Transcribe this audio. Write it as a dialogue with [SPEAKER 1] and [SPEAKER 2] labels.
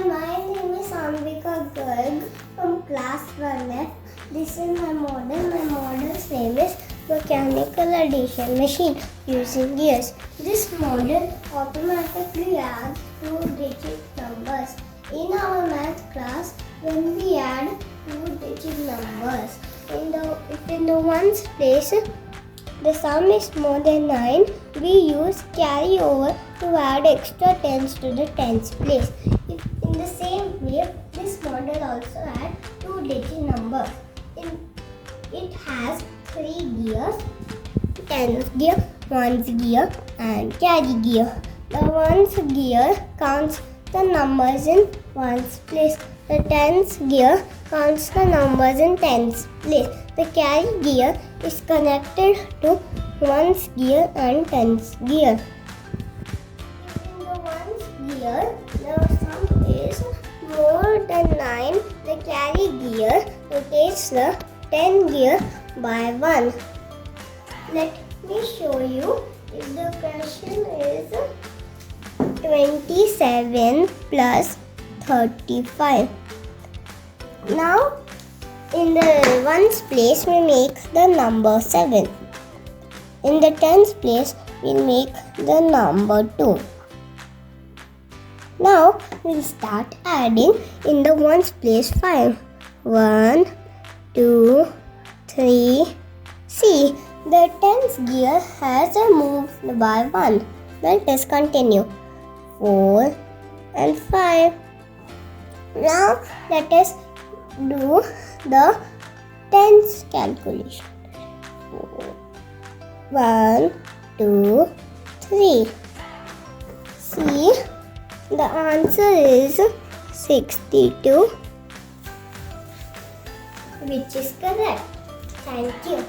[SPEAKER 1] my name is Anvika from class 1F. This is my model. My model's name is mechanical addition machine using gears. This model automatically adds 2-digit numbers. In our math class, when we add 2-digit numbers, if in the ones place the sum is more than 9, we use carry over to add extra tens to the tens place. In the same way, this model also adds 2-digit numbers. It has 3 gears: tens gear, ones gear, and carry gear. The ones gear counts the numbers in ones place. The tens gear counts the numbers in tens place. The carry gear is connected to ones gear and tens gear. In the ones gear, the sum is more than 9. The carry gear rotates the 10 gear by 1. Let me show you. If the question is 27 plus 35. Now, in the ones place, we make the number 7. In the tens place, we make the number 2. Now, we'll start adding. In the ones place, 5. 1, 2, 3. See, the tens gear has moved by 1. Let us continue. 4 and 5. Now, let us do the tens calculation. 1, 2, 3. See, the answer is 62, which is correct. Thank you.